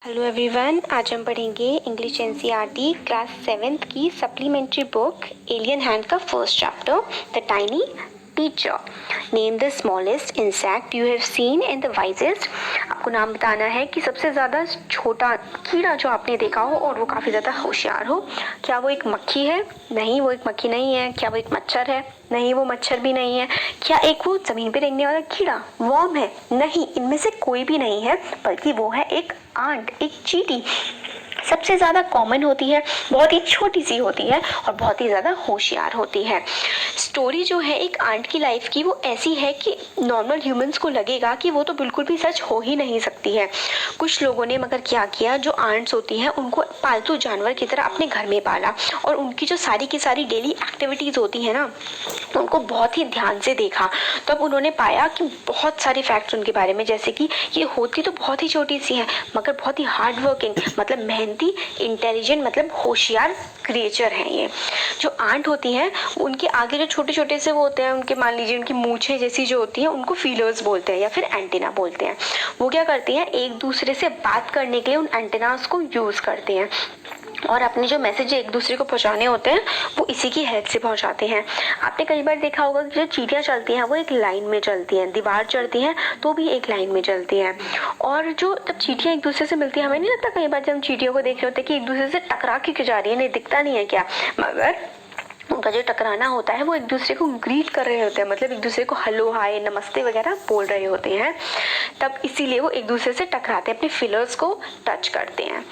Hello everyone, आज हम पढ़ेंगे इंग्लिश एनसीईआरटी क्लास 7th की सप्लीमेंट्री बुक एलियन हैंड का first chapter the tiny teacher. Name the smallest insect you have seen and the wisest. आपको नाम बताना है कि सबसे ज़्यादा छोटा कीड़ा जो आपने देखा हो और वो काफ़ी ज़्यादा होशियार हो। क्या वो एक मक्खी है? नहीं, वो एक मक्खी नहीं है। क्या वो एक मच्छर है? नहीं, वो मच्छर भी नहीं है। क्या एक वो ज़मीन पे रेंगने वाला कीड़ा वर्म है? नहीं, इनमें से कोई भी नहीं है, बल्कि वो है एक आंट, एक चींटी। सबसे ज़्यादा कॉमन होती है, बहुत ही छोटी सी होती है और बहुत ही ज़्यादा होशियार होती है। स्टोरी जो है एक आंट की लाइफ की वो ऐसी है कि नॉर्मल ह्यूमंस को लगेगा कि वो तो बिल्कुल भी सच हो ही नहीं सकती है। कुछ लोगों ने मगर क्या किया, जो आंट्स होती हैं उनको पालतू जानवर की तरह अपने घर में पाला और उनकी जो सारी की सारी डेली एक्टिविटीज़ होती है ना, उनको बहुत ही ध्यान से देखा। तो अब उन्होंने पाया कि बहुत सारे फैक्ट्स उनके बारे में, जैसे कि ये होती तो बहुत ही छोटी सी है मगर बहुत ही हार्ड वर्किंग, मतलब मेहनती, इंटेलिजेंट, मतलब होशियार क्रिएचर हैं ये। जो आंट होती हैं उनके आगे जो छोटे छोटे से वो होते हैं, उनके मान लीजिए उनकी मूछें जैसी जो होती हैं उनको फीलर्स बोलते हैं या फिर एंटेना बोलते हैं। वो क्या करती हैं, एक दूसरे से बात करने के लिए उन एंटेनास को यूज करते हैं और अपने जो मैसेज एक दूसरे को पहुंचाने होते हैं वो इसी की हेल्प से पहुंचाते हैं। आपने कई बार देखा होगा कि जो चींटियां चलती हैं वो एक लाइन में चलती हैं, दीवार चढ़ती हैं तो भी एक लाइन में चलती हैं। और जो जब चींटियां एक दूसरे से मिलती हैं, हमें नहीं लगता कई बार जब हम चींटियों को देख रहे होते हैं कि एक दूसरे से टकरा के क्यों जा रही है, नहीं दिखता नहीं है क्या, मगर उनका जो टकराना होता है वो एक दूसरे को ग्रीट कर रहे होते हैं, मतलब एक दूसरे को हेलो, हाय, नमस्ते वगैरह बोल रहे होते हैं। तब इसीलिए वो एक दूसरे से टकराते हैं, अपने फिलर्स को टच करते हैं।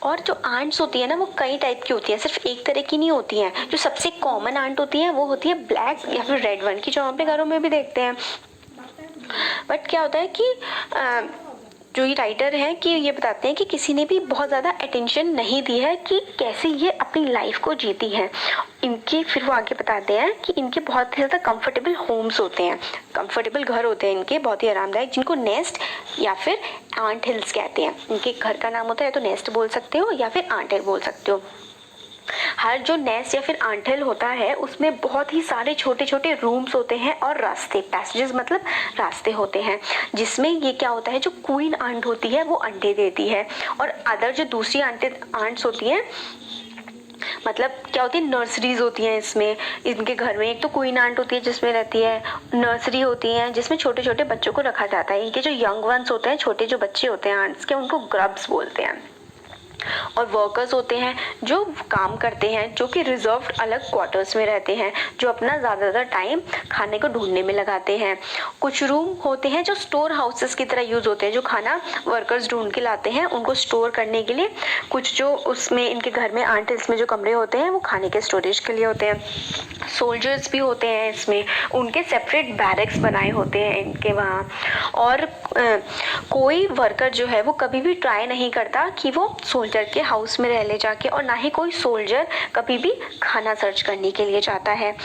और जो आंट्स होती है ना वो कई टाइप की होती है, सिर्फ एक तरह की नहीं होती हैं। जो सबसे कॉमन आंट होती है वो होती है ब्लैक या फिर रेड वन की, जो हम अपने घरों में भी देखते हैं। बट क्या होता है कि जो ये राइटर हैं कि ये बताते हैं कि किसी ने भी बहुत ज़्यादा अटेंशन नहीं दी है कि कैसे ये अपनी लाइफ को जीती है इनके। फिर वो आगे बताते हैं कि इनके बहुत ही ज़्यादा कंफर्टेबल होम्स होते हैं, कंफर्टेबल घर होते हैं इनके, बहुत ही आरामदायक, जिनको नेस्ट या फिर आंट हिल्स कहते हैं। इनके घर का नाम होता है, तो नेस्ट बोल सकते हो या फिर आंट हिल बोल सकते हो। हर जो नेस्ट या फिर आंटल होता है उसमें बहुत ही सारे छोटे छोटे रूम्स होते हैं और रास्ते, पैसेजेस मतलब रास्ते होते हैं, जिसमें ये क्या होता है, जो क्वीन आंट होती है वो अंडे देती है और अदर जो दूसरी आंट्स होती हैं, मतलब क्या होती है, नर्सरीज होती हैं इसमें, इनके घर में। एक तो क्वीन आंट होती है जिसमें रहती है, नर्सरी होती है जिसमें छोटे छोटे बच्चों को रखा जाता है। इनके जो यंग वंस होते हैं, छोटे जो बच्चे होते हैं आंट्स के, उनको ग्रब्स बोलते हैं। और वर्कर्स होते हैं जो काम करते हैं, जो कि रिजर्व्ड अलग क्वार्टर्स में रहते हैं, जो अपना ज़्यादातर टाइम खाने को ढूंढने में लगाते हैं। कुछ रूम होते हैं जो स्टोर हाउसेस की तरह यूज़ होते हैं, जो खाना वर्कर्स ढूंढ के लाते हैं उनको स्टोर करने के लिए। कुछ जो उसमें इनके घर में आंटिल्स में जो कमरे होते हैं वो खाने के स्टोरेज के लिए होते हैं। सोल्जर्स भी होते हैं इसमें, उनके सेपरेट बैरक्स बनाए होते हैं इनके वहाँ। और कोई वर्कर जो है वो कभी भी ट्राई नहीं करता कि वो सोल्जर के हाउस में रह ले जाके, और ना ही कोई सोल्जर कभी भी खाना सर्च करने के लिए जाता है।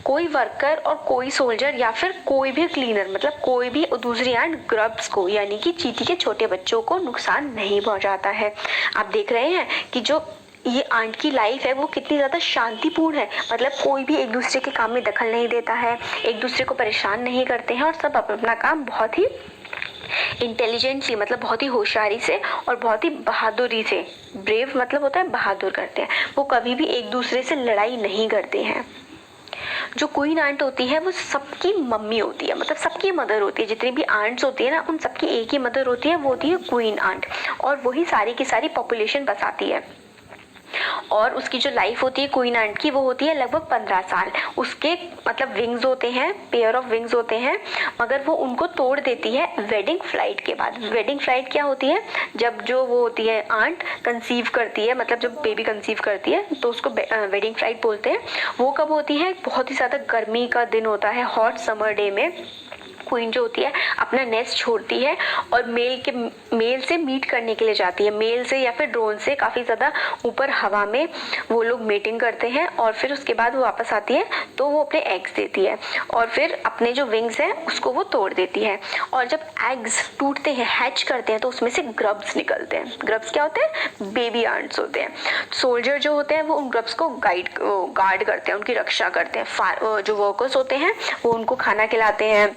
कोई वर्कर और कोई सोल्जर या फिर कोई भी क्लीनर, मतलब कोई भी दूसरी एंड ग्रब्स को, यानी कि चींटी के छोटे बच्चों को नुकसान नहीं पहुंचाता है। आप देख रहे हैं कि जो ये आंट की लाइफ है वो कितनी ज़्यादा शांतिपूर्ण है, मतलब कोई भी एक दूसरे के काम में दखल नहीं देता है, एक दूसरे को परेशान नहीं करते हैं और सब अपना काम बहुत ही इंटेलिजेंटली, मतलब बहुत ही होशियारी से और बहुत ही बहादुरी से, ब्रेव मतलब होता है बहादुर, करते हैं। वो कभी भी एक दूसरे से लड़ाई नहीं करते हैं। जो क्वीन आंट होती है वो सबकी मम्मी होती है, मतलब सबकी मदर होती है। जितनी भी आंट्स होती है ना उन सबकी एक ही मदर होती है, वो होती है क्वीन आंट, और वही सारी की सारी पॉपुलेशन बसाती है। और उसकी जो लाइफ होती है क्वीन आंट की वो होती है लगभग 15 साल। उसके मतलब विंग्स होते हैं, पेयर ऑफ विंग्स होते हैं, मगर वो उनको तोड़ देती है वेडिंग फ्लाइट के बाद। वेडिंग फ्लाइट क्या होती है, जब जो वो होती है आंट कंसीव करती है, मतलब जब बेबी कंसीव करती है तो उसको वेडिंग फ्लाइट बोलते हैं। वो कब होती है, बहुत ही ज़्यादा गर्मी का दिन होता है, हॉट समर डे में क्वीन जो होती है अपना नेस्ट छोड़ती है और मेल से मीट करने के लिए जाती है, मेल से या फिर ड्रोन से काफ़ी ज़्यादा ऊपर हवा में वो लोग मीटिंग करते हैं और फिर उसके बाद वो वापस आती है तो वो अपने एग्स देती है और फिर अपने जो विंग्स हैं उसको वो तोड़ देती है। और जब एग्स टूटते हैं, हैच करते हैं, तो उसमें से ग्रब्स निकलते हैं। ग्रब्स क्या होते हैं, बेबी आंट्स होते हैं। सोल्जर जो होते हैं वो उन ग्रब्स को गार्ड करते हैं, उनकी रक्षा करते हैं। जो वर्कर्स होते हैं वो उनको खाना खिलाते हैं,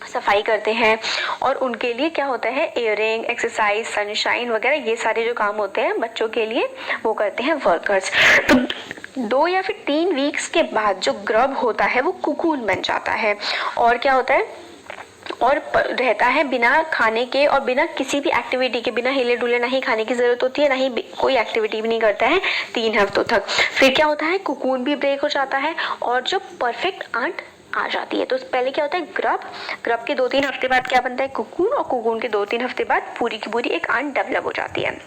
सफाई करते हैं। और उनके लिए क्या होता है, एयरिंग, एक्सरसाइज, सनशाइन वगैरह ये सारे जो काम होते हैं बच्चों के लिए वो करते हैं वर्कर्स। तो 2 या फिर 3 वीक्स के बाद जो ग्रब होता है वो कुकून बन जाता है और क्या होता है और रहता है बिना खाने के और बिना किसी भी एक्टिविटी के, बिना हिले डुले, ना ही खाने की जरूरत होती है ना ही कोई एक्टिविटी भी नहीं करता है 3 हफ्तों तक। फिर क्या होता है, कुकून भी ब्रेक हो जाता है और जो परफेक्ट आंट आ जाती है। तो पहले क्या होता है, ग्रब के 2-3 हफ्ते बाद क्या बनता है, कुकून, और कुकून के 2-3 हफ्ते बाद पूरी की पूरी एक आंट डेवलप हो जाती है।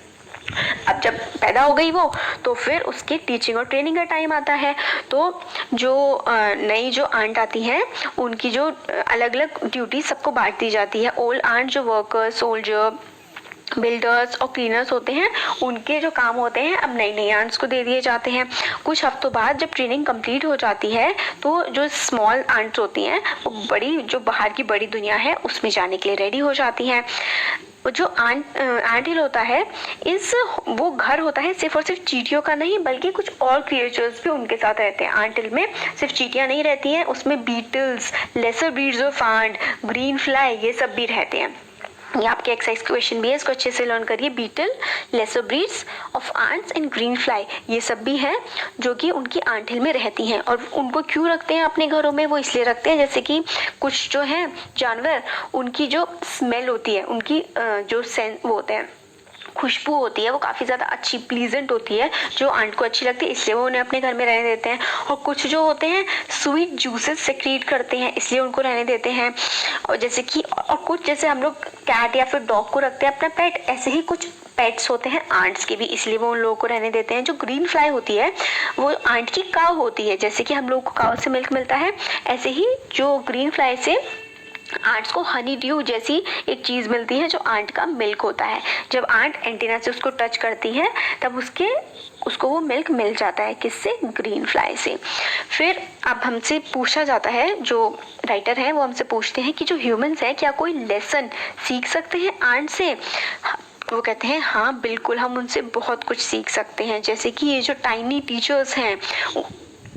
अब जब पैदा हो गई वो, तो फिर उसकी टीचिंग और ट्रेनिंग का टाइम आता है। तो जो नई जो आंट आती है उनकी जो अलग अलग ड्यूटी सबको बांट दी जाती है। ओल्ड आंट जो वर्कर, सोल्जर, बिल्डर्स और क्लीनर्स होते हैं, उनके जो काम होते हैं अब नई नई आंट्स को दे दिए जाते हैं। कुछ हफ्तों बाद जब ट्रेनिंग कंप्लीट हो जाती है तो जो स्मॉल आंट्स होती हैं वो बड़ी, जो बाहर की बड़ी दुनिया है उसमें जाने के लिए रेडी हो जाती हैं। जो एंट हिल होता है वो घर होता है सिर्फ और सिर्फ चींटियों का नहीं, बल्कि कुछ और क्रिएचर्स भी उनके साथ रहते हैं। एंट हिल में सिर्फ चींटियां नहीं रहती हैं, उसमें beetles, lesser breeds of ant, green fly, ये सब भी रहते हैं। ये आपके एक्सरसाइज क्वेश्चन भी है, इसको अच्छे से लर्न करिए। Beetle, lesser breeds of ants and green fly, ये सब भी हैं जो कि उनकी एंट हिल में रहती हैं। और उनको क्यों रखते हैं अपने घरों में, वो इसलिए रखते हैं जैसे कि कुछ जो हैं जानवर, उनकी जो स्मेल होती है, उनकी जो सेंस वो होते हैं, खुशबू होती है, वो काफ़ी ज़्यादा अच्छी, प्लीजेंट होती है, जो आंट को अच्छी लगती है, इसलिए वो उन्हें अपने घर में रहने देते हैं। और कुछ जो होते हैं स्वीट जूसेस सेक्रीट करते हैं, इसलिए उनको रहने देते हैं। और जैसे कि और कुछ जैसे हम लोग कैट या फिर डॉग को रखते हैं अपना पेट, ऐसे ही कुछ पेट्स होते हैं आंट्स के भी, इसलिए वो उन लोगों को रहने देते हैं। जो ग्रीन फ्लाई होती है वो आंट की काव होती है, जैसे कि हम लोग को काव से मिल्क मिलता है, ऐसे ही जो ग्रीन फ्लाई से आंट्स को हनी ड्यू जैसी एक चीज मिलती है जो आंट का मिल्क होता है। जब आंट एंटीना से उसको टच करती है तब उसको वो मिल्क मिल जाता है, किससे, ग्रीन फ्लाई से। फिर अब हमसे पूछा जाता है, जो राइटर हैं वो हमसे पूछते हैं कि जो ह्यूमंस हैं क्या कोई लेसन सीख सकते हैं आंट से। वो कहते हैं हाँ बिल्कुल, हम उनसे बहुत कुछ सीख सकते हैं। जैसे कि ये जो टाइनी टीचर्स हैं,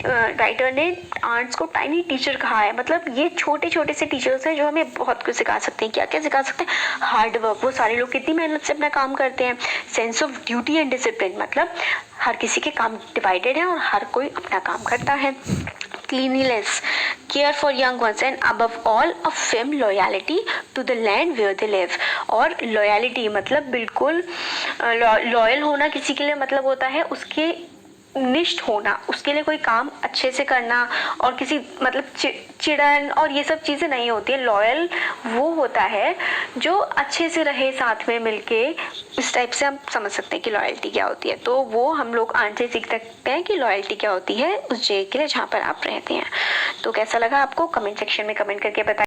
राइटर ने आंट्स को टाइनी टीचर कहा है, मतलब ये छोटे छोटे से टीचर्स हैं जो हमें बहुत कुछ सिखा सकते हैं। क्या क्या सिखा सकते हैं, हार्ड वर्क, वो सारे लोग कितनी मेहनत से अपना काम करते हैं। Sense of duty and discipline, मतलब हर किसी के काम डिवाइडेड है और हर कोई अपना काम करता है। Cleanliness, care for young ones, and above all a firm loyalty to the land where they live. और लॉयलिटी मतलब बिल्कुल लॉयल होना किसी के लिए, मतलब होता है उसके निष्ठ होना, उसके लिए कोई काम अच्छे से करना, और किसी मतलब चिड़न और ये सब चीज़ें नहीं होती है। लॉयल वो होता है जो अच्छे से रहे साथ में मिलके, इस टाइप से हम समझ सकते हैं कि लॉयल्टी क्या होती है। तो वो हम लोग आंट से सीख सकते हैं कि लॉयल्टी क्या होती है उस जगह के लिए जहाँ पर आप रहते हैं। तो कैसा लगा आपको, कमेंट सेक्शन में कमेंट करके बताइए।